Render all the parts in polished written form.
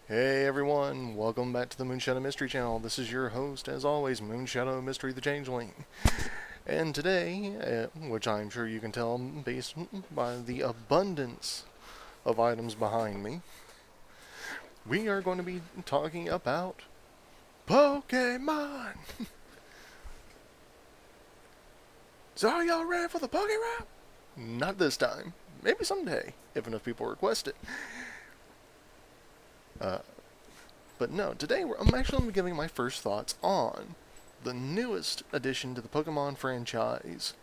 Hey everyone, welcome back to the Moonshadow Mystery channel. This is your host, as always, Moonshadow Mystery the Changeling. And today, which I'm sure you can tell based by the abundance of items behind me, we are going to be talking about Pokemon! So are y'all ready for the Pokerap? Not this time. Maybe someday, if enough people request it. Uh, But no, today I'm actually going to be giving my first thoughts on the newest addition to the Pokemon franchise,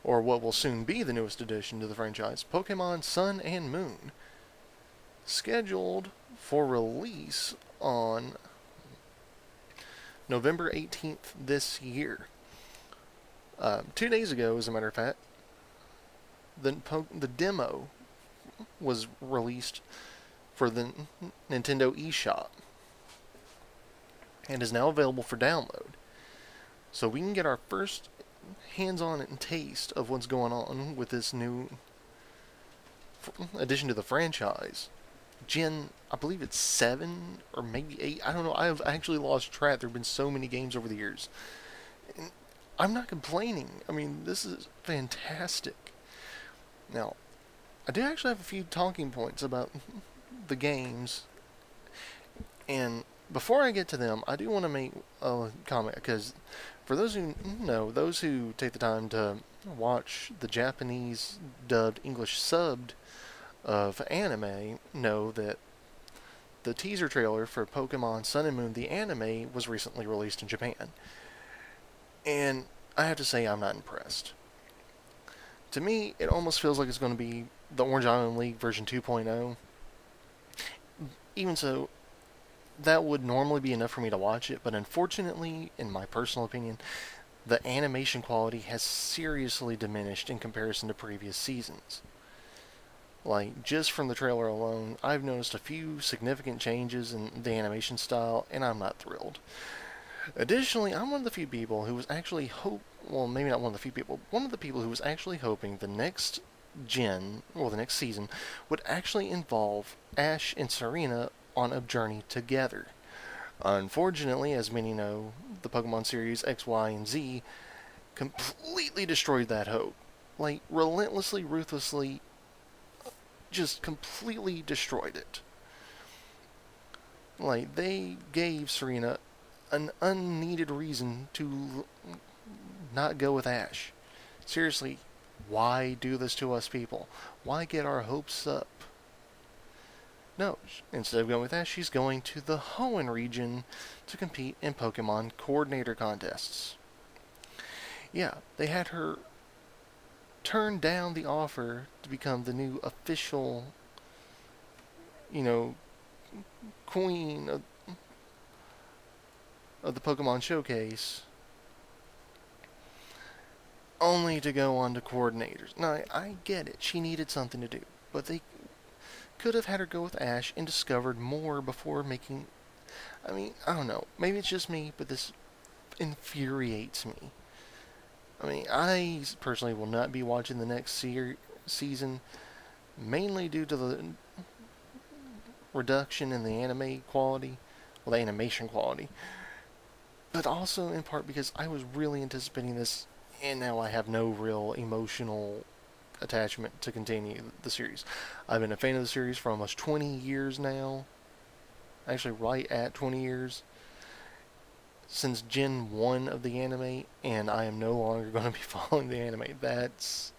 or what will soon be the newest addition to the franchise, Pokemon Sun and Moon, scheduled for release on November 18th this year. 2 days ago, as a matter of fact, the demo was released for the Nintendo eShop and is now available for download. So we can get our first hands-on taste of what's going on with this new addition to the franchise. I believe it's 7 or maybe 8. I don't know. I've actually lost track. There have been so many games over the years. And I'm not complaining. I mean, this is fantastic. Now, I do actually have a few talking points about the games, and before I get to them, I do want to make a comment, because for those who know, those who take the time to watch the Japanese dubbed English subbed of anime know that the teaser trailer for Pokemon Sun and Moon, the anime, was recently released in Japan. And I have to say, I'm not impressed. To me, it almost feels like it's going to be the Orange Island League version 2.0. Even so, that would normally be enough for me to watch it, but unfortunately, in my personal opinion, the animation quality has seriously diminished in comparison to previous seasons. Like, just from the trailer alone, I've noticed a few significant changes in the animation style, and I'm not thrilled. Additionally, I'm one of the few people who was actually well, maybe not one of the few people, one of the people who was actually hoping the next the next season, would actually involve Ash and Serena on a journey together. Unfortunately, as many know, the Pokemon series X, Y, and Z completely destroyed that hope. Like, relentlessly, ruthlessly, just completely destroyed it. Like, they gave Serena an unneeded reason to not go with Ash. Seriously, why do this to us people? Why get our hopes up? No, instead of going with Ash, she's going to the Hoenn region to compete in Pokemon coordinator contests. Yeah, they had her turn down the offer to become the new official, queen of the Pokemon Showcase, only to go on to coordinators. Now, I get it. She needed something to do. But they could have had her go with Ash and discovered more before making... I mean, I don't know. Maybe it's just me, but this infuriates me. I mean, I personally will not be watching the next season, mainly due to the reduction in the anime quality, well, the animation quality, but also in part because I was really anticipating this, and now I have no real emotional attachment to continue the series. I've been a fan of the series for almost 20 years now, actually right at 20 years, since Gen 1 of the anime, and I am no longer going to be following the anime. That's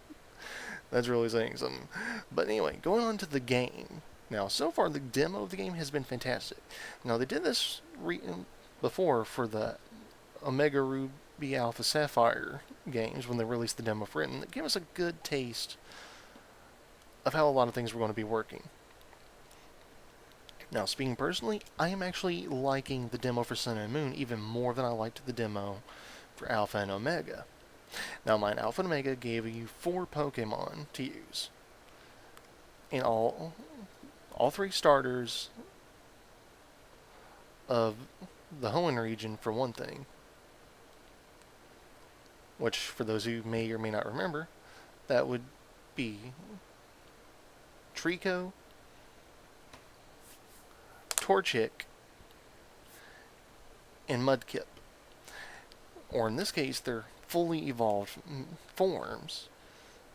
really saying something. But anyway, going on to the game. Now, so far, the demo of the game has been fantastic. Now, they did this before for the Omega Ruby Alpha Sapphire games when they released the demo for it, and it gave us a good taste of how a lot of things were going to be working. Now, speaking personally, I am actually liking the demo for Sun and Moon even more than I liked the demo for Alpha and Omega. Now, mine Alpha and Omega gave you 4 Pokemon to use. And all 3 starters of the Hoenn region, for one thing. Which, for those who may or may not remember, that would be Trico, Torchic, and Mudkip. Or in this case, they're fully evolved forms.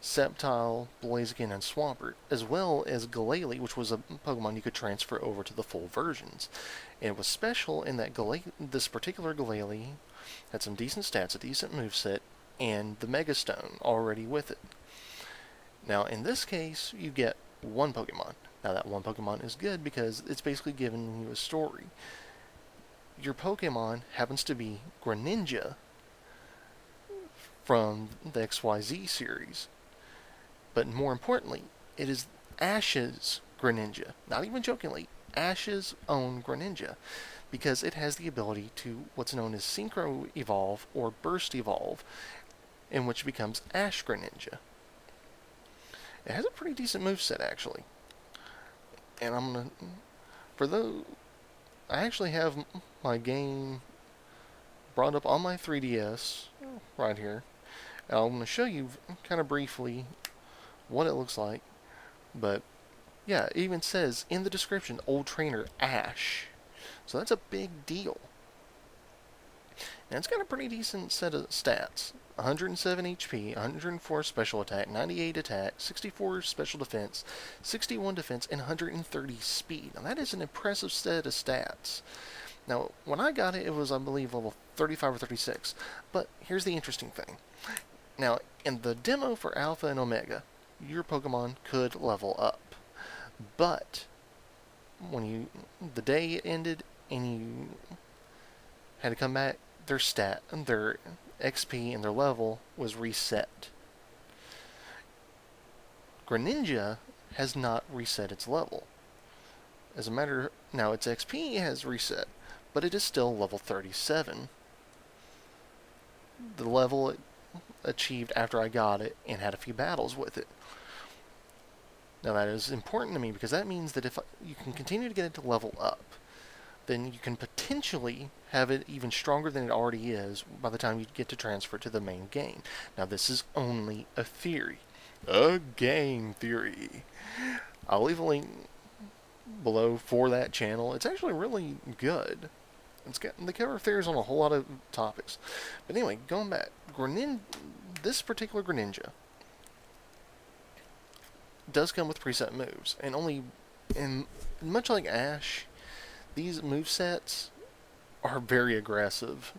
Sceptile, Blaziken, and Swampert, as well as Glalie, which was a Pokemon you could transfer over to the full versions. And it was special in that this particular Glalie had some decent stats, a decent moveset, and the Mega Stone already with it. Now, in this case, you get one Pokemon. Now, that one Pokemon is good because it's basically giving you a story. Your Pokemon happens to be Greninja from the XYZ series. But more importantly, it is Ash's Greninja. Not even jokingly, Ash's own Greninja. Because it has the ability to what's known as Synchro Evolve or Burst Evolve, in which it becomes Ash Greninja. It has a pretty decent moveset, actually. And I'm going to... For those... I actually have my game brought up on my 3DS right here. And I'm going to show you kind of briefly what it looks like. But yeah, it even says in the description, old trainer Ash. So that's a big deal. And it's got a pretty decent set of stats. 107 HP, 104 special attack, 98 attack, 64 special defense, 61 defense, and 130 speed. Now that is an impressive set of stats. Now, when I got it, it was, I believe, level 35 or 36. But here's the interesting thing. Now, in the demo for Alpha and Omega, your Pokemon could level up. But when the day it ended and you had to come back, their XP and their level was reset. Greninja has not reset its level. As a matter, now its XP has reset, but it is still level 37. The level it achieved after I got it and had a few battles with it. Now that is important to me because that means that if you can continue to get it to level up, then you can potentially have it even stronger than it already is by the time you get to transfer to the main game. Now this is only a theory. A game theory. I'll leave a link below for that channel. It's actually really good. They cover theories on a whole lot of topics. But anyway, going back, this particular Greninja does come with preset moves, and much like Ash, these movesets are very aggressive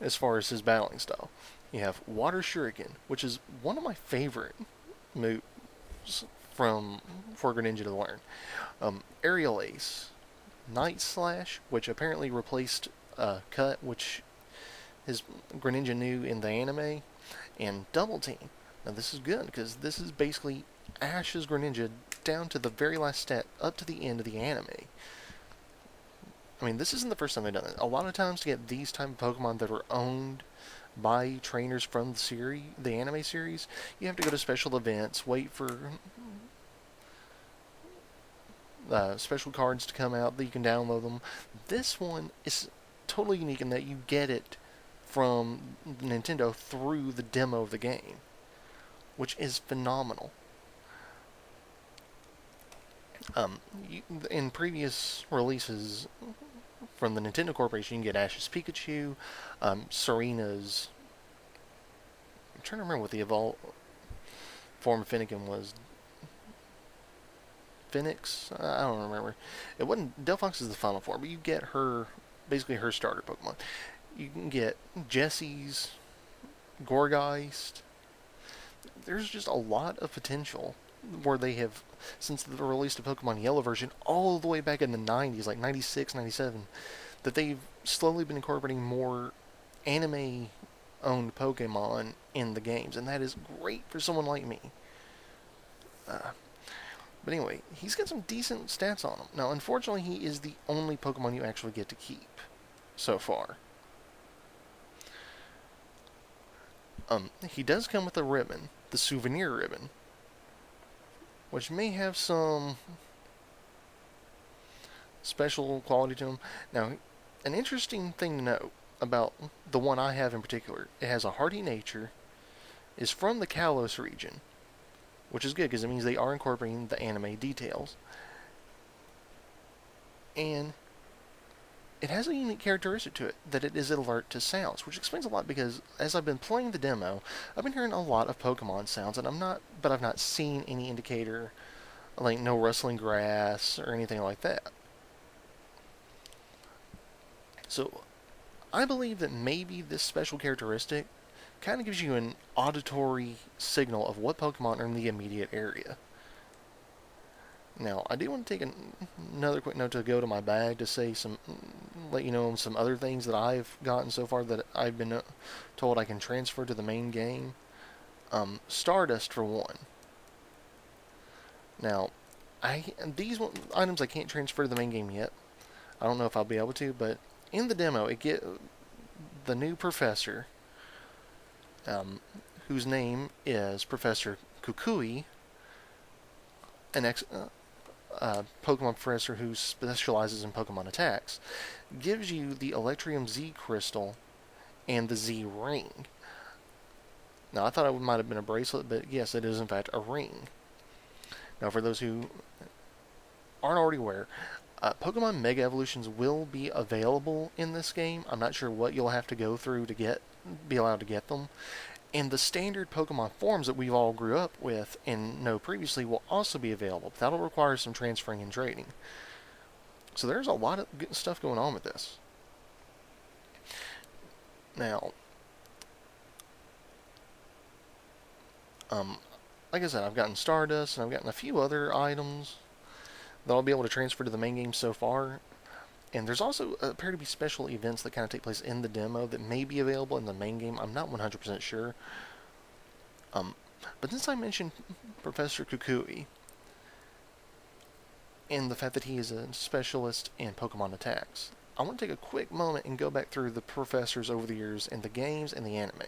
as far as his battling style. You have Water Shuriken, which is one of my favorite moves for Greninja to learn. Aerial Ace, Night Slash, which apparently replaced Cut, which his Greninja knew in the anime, and Double Team. Now this is good because this is basically Ash's Greninja down to the very last stat, up to the end of the anime. I mean, this isn't the first time they've done it. A lot of times to get these type of Pokemon that are owned by trainers from the series, the anime series, you have to go to special events, wait for special cards to come out that you can download them. This one is totally unique in that you get it from Nintendo through the demo of the game, which is phenomenal. In previous releases from the Nintendo Corporation, you can get Ash's Pikachu, Serena's... I'm trying to remember what the evolved form of Finnegan was. Phoenix? I don't remember. It wasn't... Delphox is the final form, but you get her... basically her starter Pokemon. You can get Jessie's, Gorgeist. There's just a lot of potential where they have, since they released a Pokemon Yellow version all the way back in the 90s, like 96, 97, that they've slowly been incorporating more anime-owned Pokemon in the games, and that is great for someone like me. But anyway, he's got some decent stats on him. Now, unfortunately, he is the only Pokemon you actually get to keep so far. He does come with a ribbon, the souvenir ribbon, which may have some special quality to him. Now, an interesting thing to note about the one I have in particular, it has a hardy nature, is from the Kalos region, which is good because it means they are incorporating the anime details. And it has a unique characteristic to it, that it is alert to sounds, which explains a lot because as I've been playing the demo, I've been hearing a lot of Pokemon sounds, and I've not seen any indicator, like no rustling grass or anything like that. So I believe that maybe this special characteristic kind of gives you an auditory signal of what Pokemon are in the immediate area. Now, I do want to take another quick note to go to my bag to say let you know some other things that I've gotten so far that I've been told I can transfer to the main game. Stardust for one. Now, these items I can't transfer to the main game yet. I don't know if I'll be able to, but in the demo, the new professor, whose name is Professor Kukui, an Pokemon professor who specializes in Pokemon attacks, gives you the Electrium Z crystal and the Z ring. Now, I thought it might have been a bracelet, but yes, it is in fact a ring. Now, for those who aren't already aware, Pokemon Mega Evolutions will be available in this game. I'm not sure what you'll have to go through to be allowed to get them. And the standard Pokemon forms that we've all grew up with and know previously will also be available. But that'll require some transferring and trading. So there's a lot of good stuff going on with this. Now, like I said, I've gotten Stardust and I've gotten a few other items that I'll be able to transfer to the main game so far. And there's also appear to be special events that kind of take place in the demo that may be available in the main game. I'm not 100% sure. But since I mentioned Professor Kukui and the fact that he is a specialist in Pokemon attacks, I want to take a quick moment and go back through the professors over the years in the games and the anime.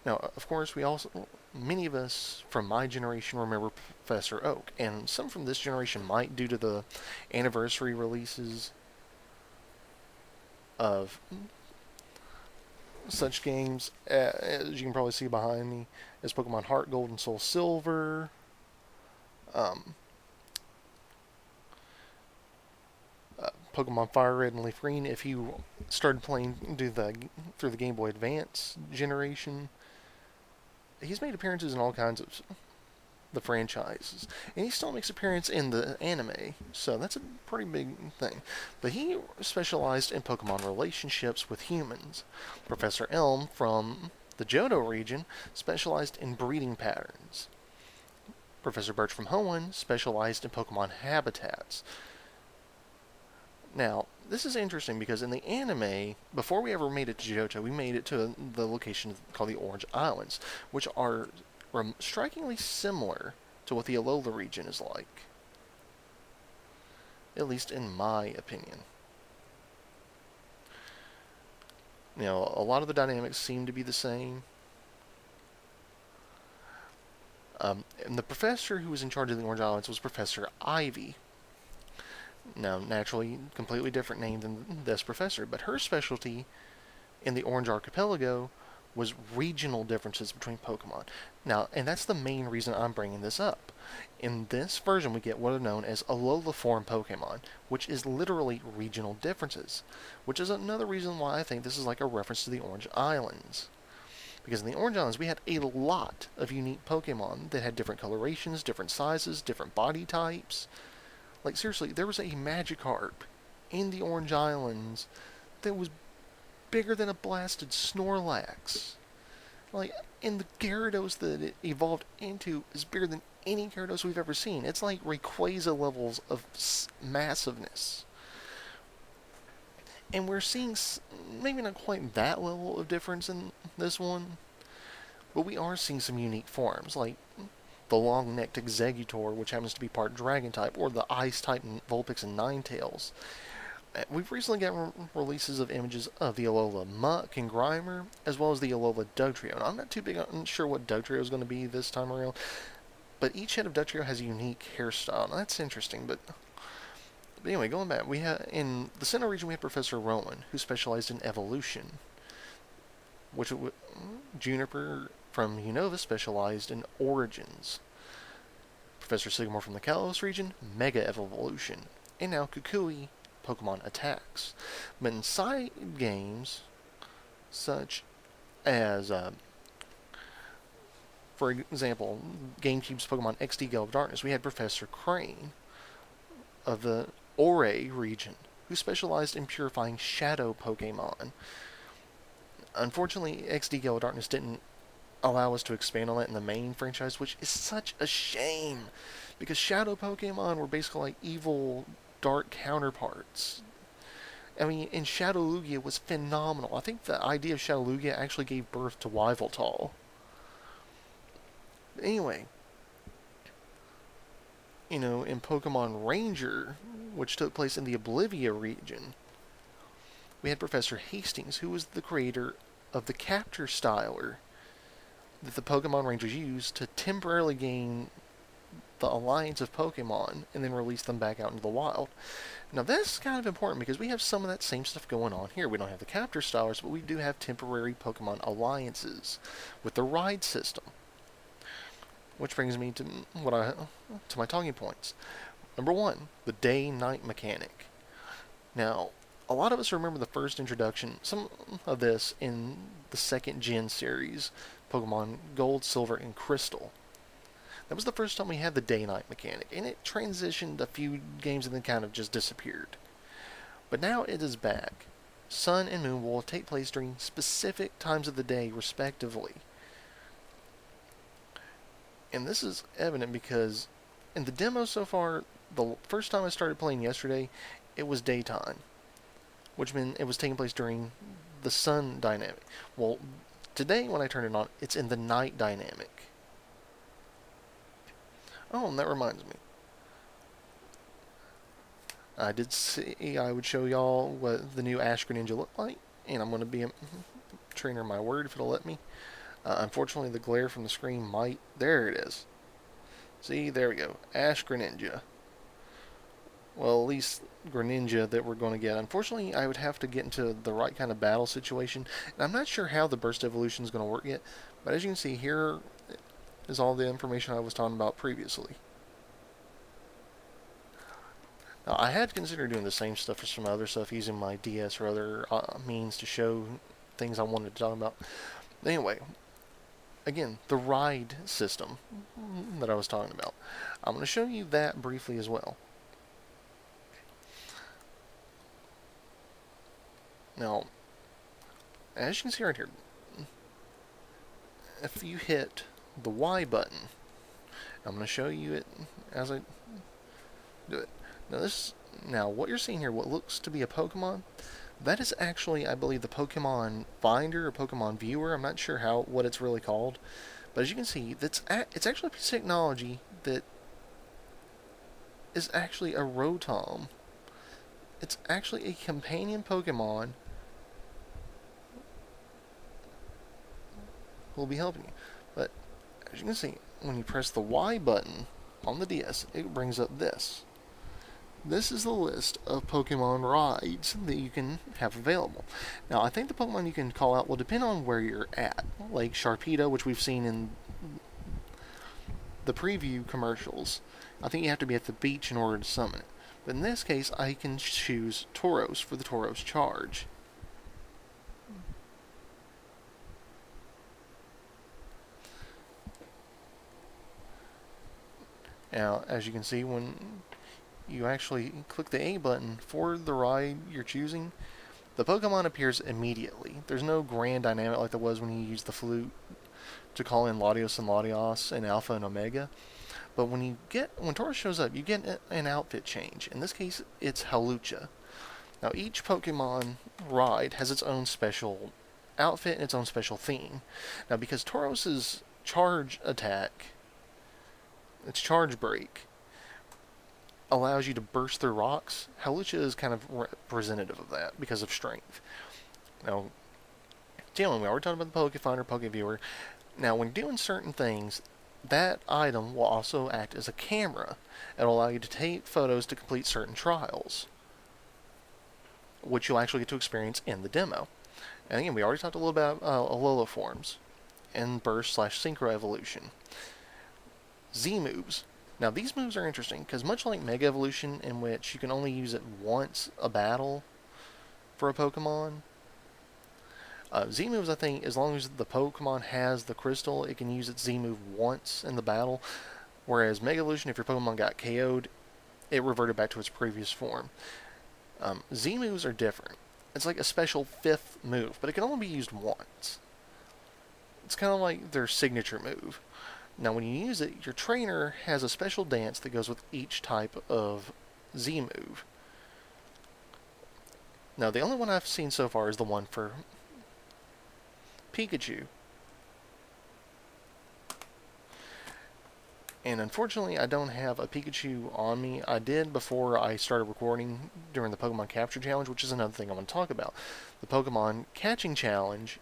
Now, of course, many of us from my generation remember Professor Oak, and some from this generation might due to the anniversary releases of such games as you can probably see behind me as Pokemon Heart Gold and Soul Silver, Pokemon Fire Red and Leaf Green. If you started playing through the Game Boy Advance generation, he's made appearances in all kinds of the franchises, and he still makes appearance in the anime, so that's a pretty big thing. But he specialized in Pokemon relationships with humans. Professor Elm from the Johto region specialized in breeding patterns. Professor Birch from Hoenn specialized in Pokemon habitats. Now, this is interesting because in the anime, before we ever made it to Johto, we made it to the location called the Orange Islands, which are strikingly similar to what the Alola region is like. At least in my opinion. You know, a lot of the dynamics seem to be the same. And the professor who was in charge of the Orange Islands was Professor Ivy. Now, naturally, completely different name than this professor, but her specialty in the Orange Archipelago was regional differences between Pokemon. Now, and that's the main reason I'm bringing this up. In this version, we get what are known as Alola form Pokemon, which is literally regional differences, which is another reason why I think this is like a reference to the Orange Islands. Because in the Orange Islands, we had a lot of unique Pokemon that had different colorations, different sizes, different body types. Like, seriously, there was a Magikarp in the Orange Islands that was bigger than a blasted Snorlax. Like, and the Gyarados that it evolved into is bigger than any Gyarados we've ever seen. It's like Rayquaza levels of massiveness. And we're seeing maybe not quite that level of difference in this one, but we are seeing some unique forms, like the long-necked Exeggutor, which happens to be part Dragon type, or the Ice-type Vulpix and Ninetales. We've recently gotten releases of images of the Alola Muck and Grimer, as well as the Alola Dugtrio. And I'm not too big on sure what Dugtrio is going to be this time around, but each head of Dugtrio has a unique hairstyle. Now, that's interesting, but anyway, going back, in the Sinnoh region we had Professor Rowan, who specialized in evolution, which Juniper from Unova specialized in origins. Professor Sycamore from the Kalos region, Mega Evolution. and now Kukui Pokemon attacks. But in side games, such as, for example, GameCube's Pokemon XD Gale of Darkness, we had Professor Crane of the Ore region, who specialized in purifying shadow Pokemon. Unfortunately, XD Gale of Darkness didn't allow us to expand on that in the main franchise, which is such a shame, because shadow Pokemon were basically like evil, dark counterparts. I mean, and Shadow Lugia was phenomenal. I think the idea of Shadow Lugia actually gave birth to Yveltal. Anyway, in Pokemon Ranger, which took place in the Oblivia region, we had Professor Hastings, who was the creator of the Capture Styler that the Pokemon Rangers used to temporarily gain the alliance of Pokemon and then release them back out into the wild. Now that's kind of important because we have some of that same stuff going on here. We don't have the Capture Stylers, but we do have temporary Pokemon alliances with the Ride system. Which brings me to my talking points. Number one, the day-night mechanic. Now, a lot of us remember the first introduction, some of this in the second gen series, Pokemon Gold, Silver, and Crystal. That was the first time we had the day-night mechanic, and it transitioned a few games and then kind of just disappeared. But now it is back. Sun and Moon will take place during specific times of the day, respectively. And this is evident because in the demo so far, the first time I started playing yesterday, it was daytime, which meant it was taking place during the sun dynamic. Well, today when I turn it on, it's in the night dynamic. Oh, and that reminds me. I did say I would show y'all what the new Ash Greninja looked like, and I'm going to be a trainer my word if it'll let me. Unfortunately, the glare from the screen might... There it is. See, there we go. Ash Greninja. Well, at least Greninja that we're going to get. Unfortunately, I would have to get into the right kind of battle situation, and I'm not sure how the burst evolution is going to work yet, but as you can see, here is all the information I was talking about previously. Now, I had considered doing the same stuff for some other stuff, using my DS or other means to show things I wanted to talk about. Anyway, again, the ride system that I was talking about. I'm going to show you that briefly as well. Now, as you can see right here, if you hit the Y button, I'm going to show you it as I do it. Now what you're seeing here, what looks to be a Pokemon, that is actually, I believe, the Pokemon Finder or Pokemon Viewer. I'm not sure what it's really called, but as you can see, it's actually a piece of technology that is actually a Rotom. It's actually a companion Pokemon who will be helping you. But as you can see, when you press the Y button on the DS, it brings up this. This is the list of Pokemon rides that you can have available. Now, I think the Pokemon you can call out will depend on where you're at. Like Sharpedo, which we've seen in the preview commercials. I think you have to be at the beach in order to summon it. But in this case, I can choose Tauros for the Tauros charge. Now, as you can see, when you actually click the A button for the ride you're choosing, the Pokemon appears immediately. There's no grand dynamic like there was when you used the flute to call in Latios and Latios in Alpha and Omega. But when Tauros shows up, you get an outfit change. In this case, it's Hawlucha. Now, each Pokemon ride has its own special outfit and its own special theme. Now, because Tauros' charge attack, its charge break, allows you to burst through rocks, Hawlucha is kind of representative of that because of strength. Now, Dylan, we already talked about the Pokefinder, Pokeviewer. Now, when doing certain things, that item will also act as a camera. It'll allow you to take photos to complete certain trials, which you'll actually get to experience in the demo. And again, we already talked a little about Alola forms and burst/synchro evolution. Z moves. Now, these moves are interesting because much like Mega Evolution, in which you can only use it once a battle for a Pokemon, Z moves, I think, as long as the Pokemon has the crystal, it can use its Z move once in the battle. Whereas Mega Evolution, if your Pokemon got KO'd, it reverted back to its previous form. Z moves are different. It's like a special fifth move, but it can only be used once. It's kind of like their signature move. Now, when you use it, your trainer has a special dance that goes with each type of Z move. Now, the only one I've seen so far is the one for Pikachu. And unfortunately, I don't have a Pikachu on me. I did before I started recording during the Pokemon Capture Challenge, which is another thing I want to talk about. The Pokemon Catching Challenge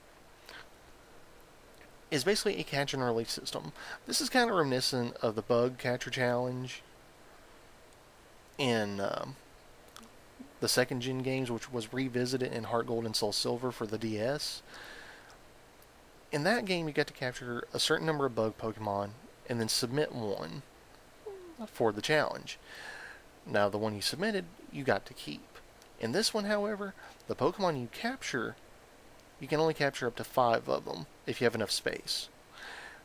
is basically a catch and release system. This is kind of reminiscent of the Bug Catcher Challenge in the second gen games, which was revisited in Heart Gold and Soul Silver for the DS. In that game, you got to capture a certain number of bug Pokemon and then submit one for the challenge. Now, the one you submitted, you got to keep. In this one, however, the Pokemon you capture, you can only capture up to 5 of them if you have enough space.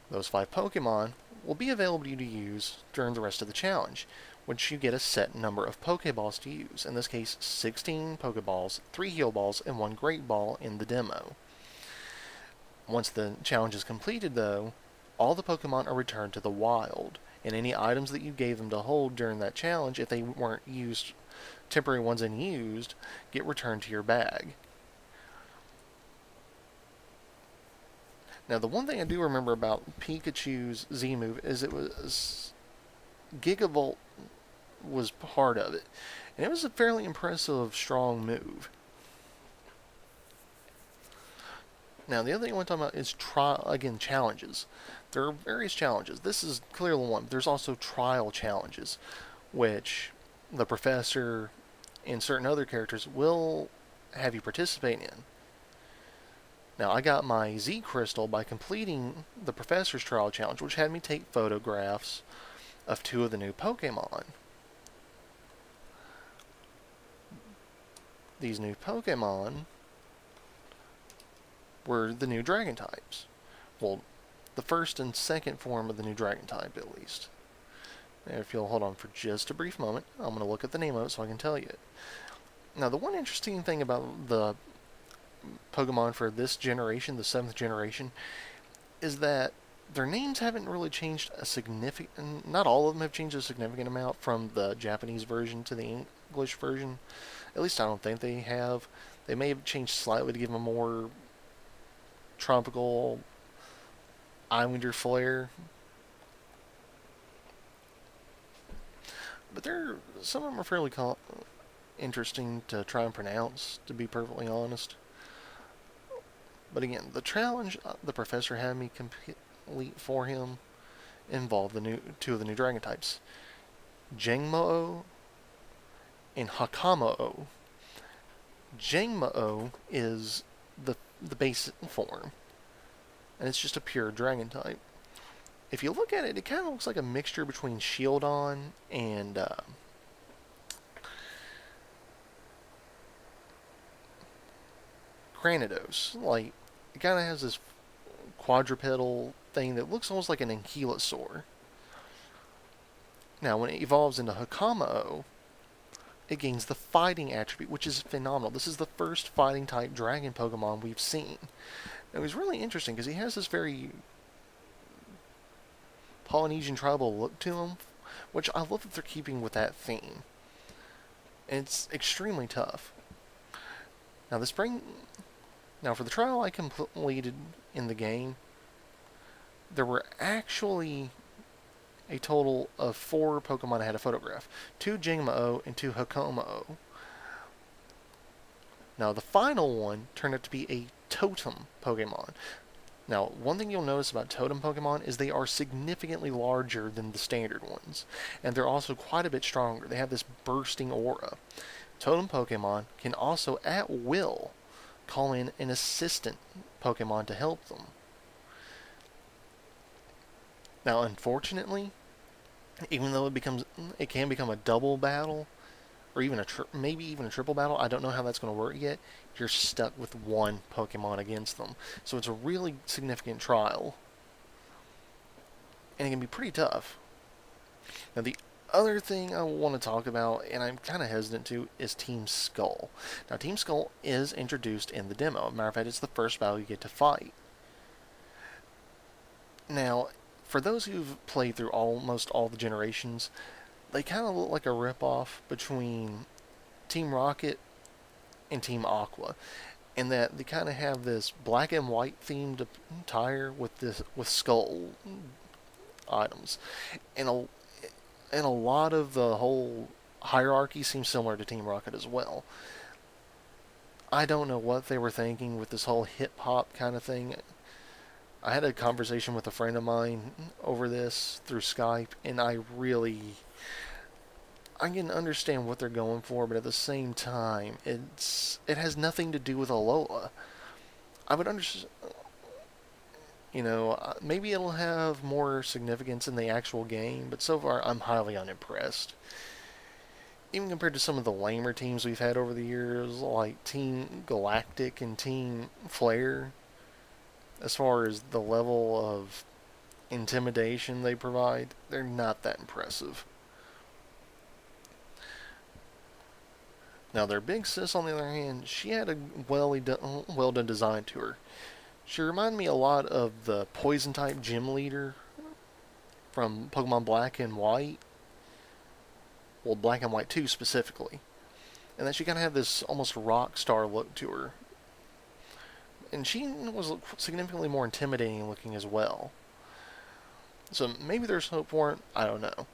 Those 5 Pokemon will be available to you to use during the rest of the challenge, which you get a set number of Pokeballs to use. In this case, 16 Pokeballs, 3 Heal Balls, and 1 Great Ball in the demo. Once the challenge is completed, though, all the Pokemon are returned to the wild, and any items that you gave them to hold during that challenge, if they weren't used, temporary ones unused, get returned to your bag. Now, the one thing I do remember about Pikachu's Z move is it was Gigavolt was part of it, and it was a fairly impressive, strong move. Now, the other thing I want to talk about is challenges. There are various challenges. This is clearly one. There's also trial challenges, which the professor and certain other characters will have you participate in. Now, I got my Z Crystal by completing the professor's trial challenge, which had me take photographs of 2 of the new Pokemon. These new Pokemon were the new Dragon types. Well, the first and second form of the new Dragon type, at least. And if you'll hold on for just a brief moment, I'm going to look at the name of it so I can tell you it. Now, the one interesting thing about the Pokemon for this generation, the 7th generation, is that their names haven't really changed a significant... Not all of them have changed a significant amount from the Japanese version to the English version. At least I don't think they have. They may have changed slightly to give them a more tropical islander flair. But some of them are fairly interesting to try and pronounce, to be perfectly honest. But again, the challenge the professor had me complete for him involved 2 of the new Dragon types, Jangmo-o and Hakamo-o. Jangmo-o is the base form, and it's just a pure Dragon type. If you look at it, it kind of looks like a mixture between Shieldon and Granados. Like, it kind of has this quadrupedal thing that looks almost like an ankylosaur. Now, when it evolves into Hakamo, it gains the fighting attribute, which is phenomenal. This is the first fighting type dragon Pokemon we've seen. It was really interesting because he has this very Polynesian tribal look to him, which I love that they're keeping with that theme. And it's extremely tough. Now, Now, for the trial I completed in the game, there were actually a total of 4 Pokemon I had to photograph. 2 Jangmo-o and 2 Hakamo-o. Now, the final one turned out to be a Totem Pokemon. Now, one thing you'll notice about Totem Pokemon is they are significantly larger than the standard ones. And they're also quite a bit stronger. They have this bursting aura. Totem Pokemon can also, at will, call in an assistant Pokemon to help them. Now, unfortunately, Even though it can become a double battle, or even maybe even a triple battle. I don't know how that's going to work yet. You're stuck with one Pokemon against them, so it's a really significant trial, and it can be pretty tough. Now, the other thing I want to talk about, and I'm kind of hesitant to, is Team Skull. Now, Team Skull is introduced in the demo. Matter of fact, it's the first battle you get to fight. Now, for those who've played through almost all the generations, they kind of look like a ripoff between Team Rocket and Team Aqua, in that they kind of have this black and white themed attire with skull items, and a lot of the whole hierarchy seems similar to Team Rocket as well. I don't know what they were thinking with this whole hip hop kind of thing. I had a conversation with a friend of mine over this through Skype, and I can understand what they're going for, but at the same time, it has nothing to do with Alola. I would understand, maybe it'll have more significance in the actual game, but so far I'm highly unimpressed. Even compared to some of the lamer teams we've had over the years, like Team Galactic and Team Flare, as far as the level of intimidation they provide, they're not that impressive. Now, their big sis, on the other hand, she had a well done design to her. She reminded me a lot of the poison type gym leader from Pokemon Black and White. Well, Black and White 2 specifically. And then she kind of had this almost rock star look to her. And she was significantly more intimidating looking as well. So maybe there's hope for it. I don't know.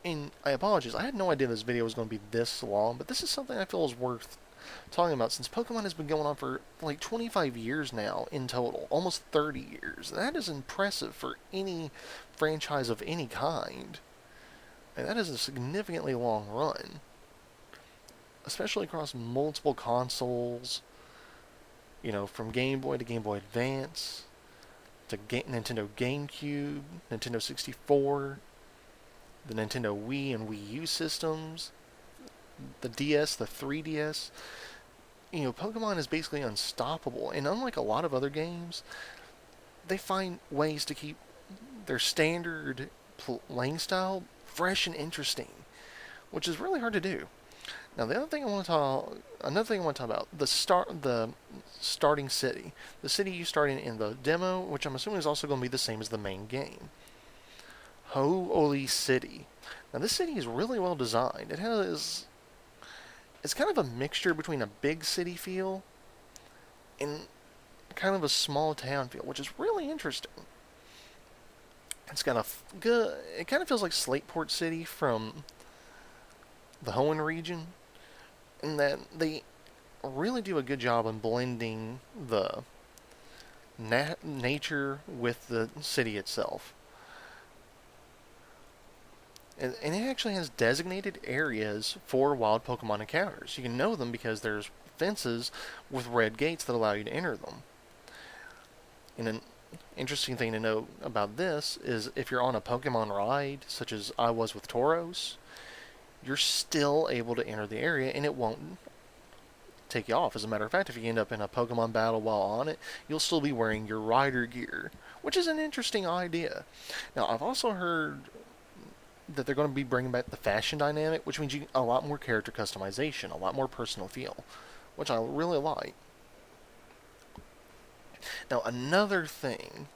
And I apologize, I had no idea this video was going to be this long, but this is something I feel is worth talking about since Pokemon has been going on for like 25 years now in total, almost 30 years. That is impressive for any franchise of any kind. And that is a significantly long run, especially across multiple consoles, from Game Boy to Game Boy Advance, to Nintendo GameCube, Nintendo 64, the Nintendo Wii and Wii U systems, the DS, the 3DS. Pokemon is basically unstoppable, and unlike a lot of other games, they find ways to keep their standard playing style fresh and interesting, which is really hard to do. Now, another thing I want to talk about, the starting city, the city you start in the demo, which I'm assuming is also going to be the same as the main game. Ho-Oli City. Now, this city is really well designed. It's kind of a mixture between a big city feel and kind of a small town feel, which is really interesting. It's got it kind of feels like Slateport City from the Hoenn region, in that they really do a good job in blending the nature with the city itself. And it actually has designated areas for wild Pokemon encounters. You can know them because there's fences with red gates that allow you to enter them. And an interesting thing to note about this is if you're on a Pokemon ride, such as I was with Tauros, you're still able to enter the area and it won't take you off. As a matter of fact, if you end up in a Pokemon battle while on it, you'll still be wearing your rider gear, which is an interesting idea. Now, I've also heard that they're going to be bringing back the fashion dynamic, which means a lot more character customization, a lot more personal feel, which I really like. Now, another thing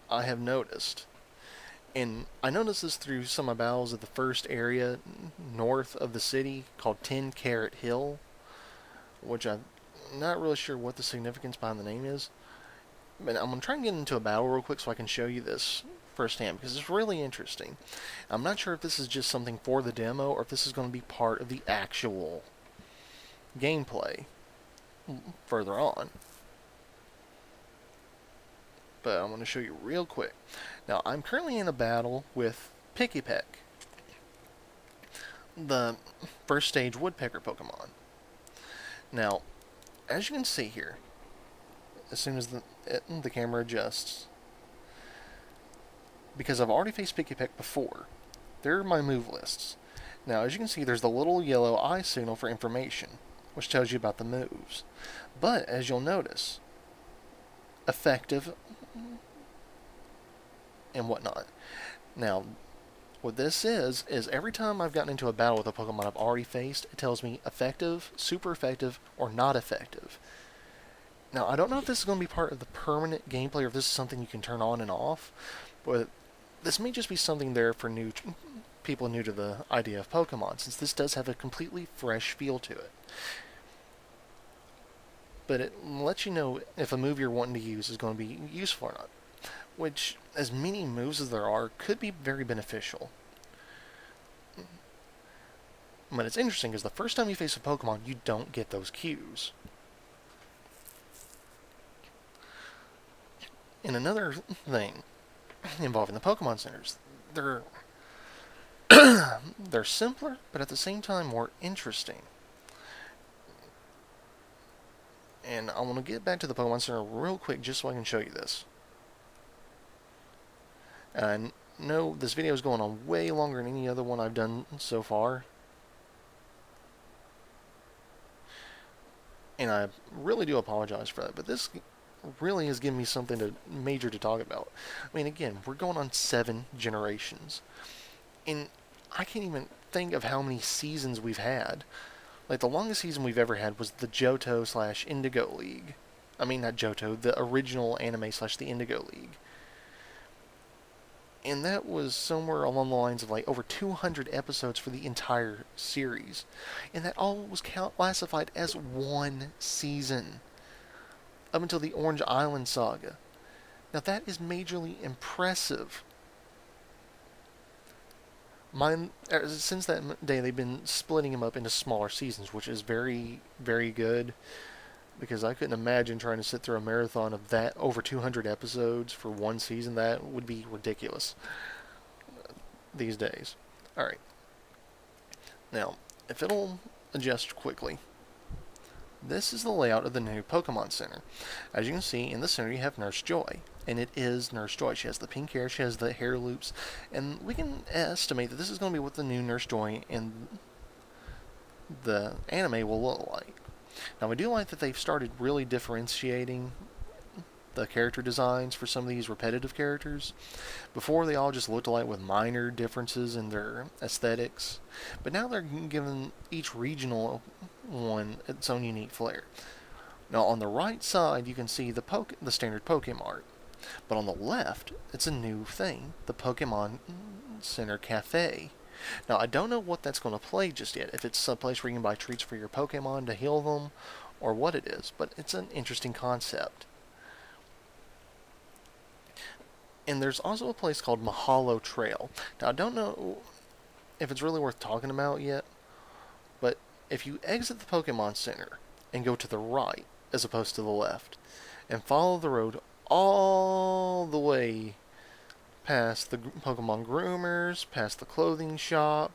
I have noticed, and I noticed this through some of battles of the first area north of the city called 10 Carat Hill, which I'm not really sure what the significance behind the name is. But I'm going to try and get into a battle real quick so I can show you this firsthand, because it's really interesting. I'm not sure if this is just something for the demo or if this is going to be part of the actual gameplay further on. But I'm going to show you real quick. Now, I'm currently in a battle with Pikipek, the first stage woodpecker Pokemon. Now, as you can see here, as soon as the camera adjusts, because I've already faced Picky Peck before. There are my move lists. Now, as you can see, there's the little yellow eye signal for information, which tells you about the moves. But, as you'll notice, effective and whatnot. Now, what this is every time I've gotten into a battle with a Pokemon I've already faced, it tells me effective, super effective, or not effective. Now, I don't know if this is going to be part of the permanent gameplay or if this is something you can turn on and off, but this may just be something there for people new to the idea of Pokemon, since this does have a completely fresh feel to it. But it lets you know if a move you're wanting to use is going to be useful or not, which, as many moves as there are, could be very beneficial. But it's interesting because the first time you face a Pokemon, you don't get those cues. And another thing involving the Pokemon Centers, they're they're simpler, but at the same time more interesting. And I want to get back to the Pokemon Center real quick just so I can show you this. And I know this video is going on way longer than any other one I've done so far. And I really do apologize for that, but this really has given me something major to talk about. I mean, again, we're going on 7 generations. And I can't even think of how many seasons we've had. Like, the longest season we've ever had was the Johto / Indigo League. I mean, not Johto, the original anime / the Indigo League. And that was somewhere along the lines of like over 200 episodes for the entire series. And that all was classified as one season. Up until the Orange Island saga. Now that is majorly impressive. Since that day, they've been splitting them up into smaller seasons, which is very, very good. Because I couldn't imagine trying to sit through a marathon of that over 200 episodes for one season. That would be ridiculous these days. Alright. Now, if it'll adjust quickly, this is the layout of the new Pokemon Center. As you can see, in the center you have Nurse Joy. And it is Nurse Joy. She has the pink hair, she has the hair loops, and we can estimate that this is going to be what the new Nurse Joy in the anime will look like. Now, I do like that they've started really differentiating the character designs for some of these repetitive characters. Before, they all just looked alike with minor differences in their aesthetics. But now they're giving each regional one its own unique flair. Now, on the right side, you can see the standard Pokemon art. But on the left, it's a new thing, the Pokemon Center Cafe. Now, I don't know what that's going to play just yet, if it's a place where you can buy treats for your Pokemon to heal them, or what it is, but it's an interesting concept. And there's also a place called Mahalo Trail. Now, I don't know if it's really worth talking about yet, but if you exit the Pokemon Center and go to the right, as opposed to the left, and follow the road all the way past the Pokemon groomers, past the clothing shop,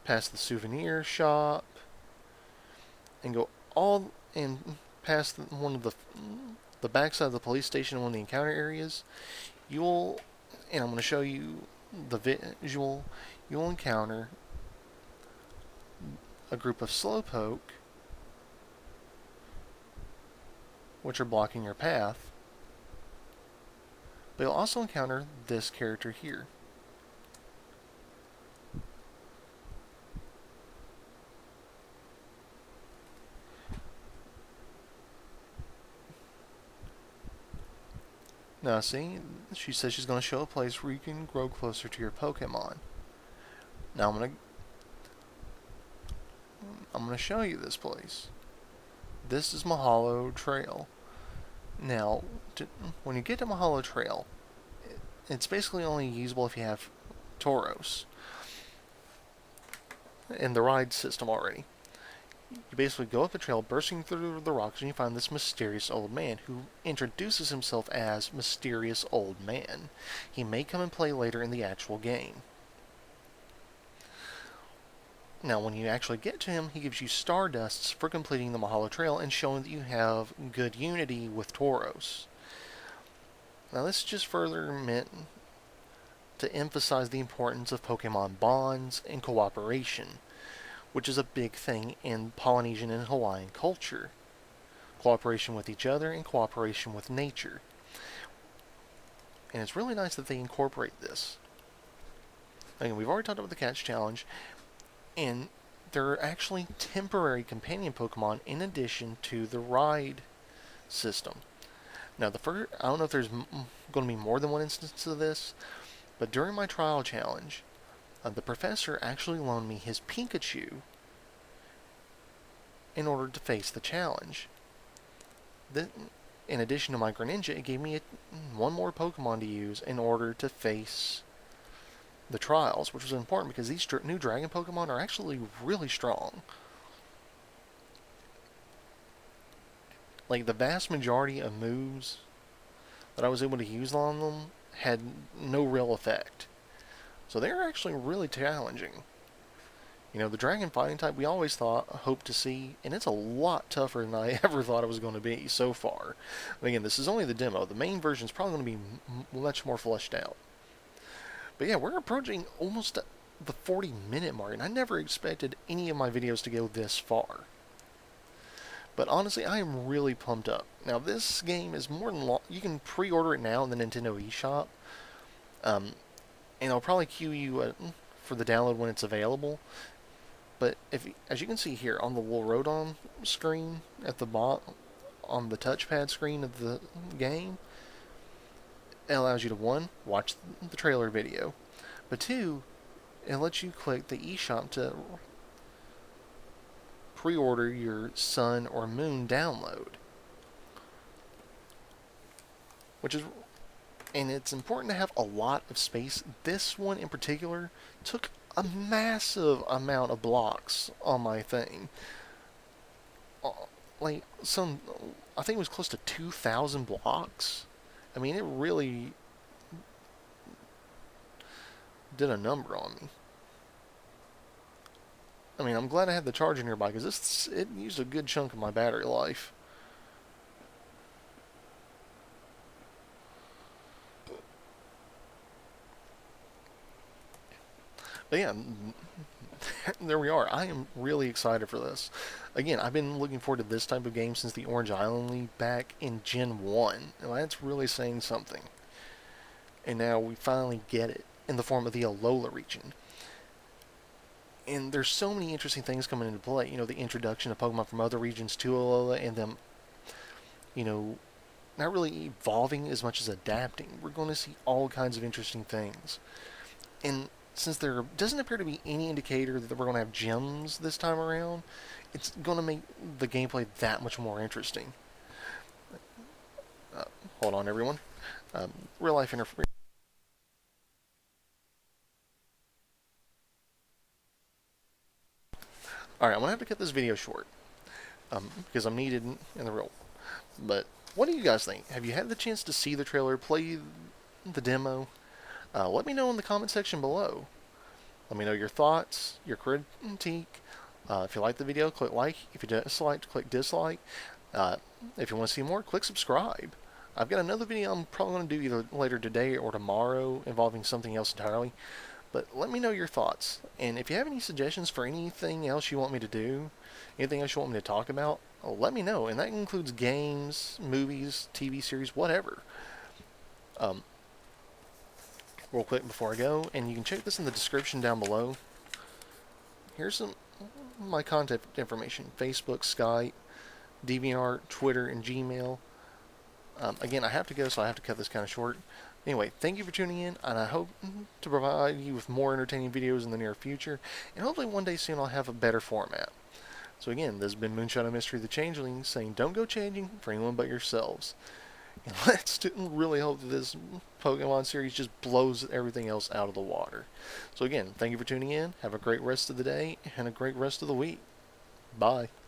past the souvenir shop, and go all and past one of the backside of the police station and one of the encounter areas, and I'm going to show you the visual, you'll encounter a group of Slowpoke, which are blocking your path. But you'll also encounter this character here. Now see, she says she's going to show a place where you can grow closer to your Pokemon. Now I'm going to show you this place. This is Mahalo Trail. Now, when you get to Mahalo Trail, it's basically only usable if you have Tauros in the ride system already. You basically go up the trail, bursting through the rocks, and you find this mysterious old man who introduces himself as Mysterious Old Man. He may come and play later in the actual game. Now, when you actually get to him, he gives you Stardusts for completing the Mahalo Trail and showing that you have good unity with Tauros. Now this is just further meant to emphasize the importance of Pokemon bonds and cooperation, which is a big thing in Polynesian and Hawaiian culture. Cooperation with each other and cooperation with nature. And it's really nice that they incorporate this. Again, we've already talked about the Catch Challenge, and there are actually temporary companion Pokemon in addition to the ride system. Now, I don't know if there's going to be more than one instance of this, but during my trial challenge, the professor actually loaned me his Pikachu in order to face the challenge. In addition to my Greninja, it gave me one more Pokemon to use in order to face the trials, which was important because these new Dragon Pokemon are actually really strong. Like, the vast majority of moves that I was able to use on them had no real effect. So they're actually really challenging. You know, the Dragon Fighting type we always hoped to see, and it's a lot tougher than I ever thought it was going to be so far. But again, this is only the demo. The main version is probably going to be much more fleshed out. But yeah, we're approaching almost the 40-minute mark, and I never expected any of my videos to go this far. But honestly, I am really pumped up. Now, this game is more than you can pre-order it now in the Nintendo eShop, and I'll probably queue you for the download when it's available. But as you can see here on the little Rodon screen at the bottom, on the touchpad screen of the game, it allows you to, 1, watch the trailer video, but 2, it lets you click the eShop to pre-order your Sun or Moon download. And it's important to have a lot of space. This one in particular took a massive amount of blocks on my thing. I think it was close to 2,000 blocks. I mean, it really did a number on me. I mean, I'm glad I had the charger nearby because it used a good chunk of my battery life. But yeah, there we are. I am really excited for this. Again, I've been looking forward to this type of game since the Orange Island League back in Gen 1. And that's really saying something. And now we finally get it in the form of the Alola region. And there's so many interesting things coming into play. You know, the introduction of Pokemon from other regions to Alola, and them, you know, not really evolving as much as adapting. We're going to see all kinds of interesting things. And since there doesn't appear to be any indicator that we're going to have gems this time around, it's going to make the gameplay that much more interesting. Hold on, everyone. Real life interference. Alright, I'm going to have to cut this video short. Because I'm needed in the real. But what do you guys think? Have you had the chance to see the trailer, play the demo? Let me know in the comment section below. Let me know your thoughts, your critique. If you like the video, click like. If you dislike, click dislike. If you want to see more, click subscribe. I've got another video I'm probably going to do either later today or tomorrow involving something else entirely. But let me know your thoughts. And if you have any suggestions for anything else you want me to do, anything else you want me to talk about, let me know. And that includes games, movies, TV series, whatever. Real quick before I go, and you can check this in the description down below. Here's my contact information: Facebook, Skype, DeviantArt, Twitter, and Gmail. Again, I have to go, so I have to cut this kind of short. Anyway, thank you for tuning in, and I hope to provide you with more entertaining videos in the near future, and hopefully one day soon I'll have a better format. So again, this has been Moonshadow Mystery the Changeling, saying don't go changing for anyone but yourselves. And let's really hope that this Pokemon series just blows everything else out of the water. So again, thank you for tuning in, have a great rest of the day, and a great rest of the week. Bye.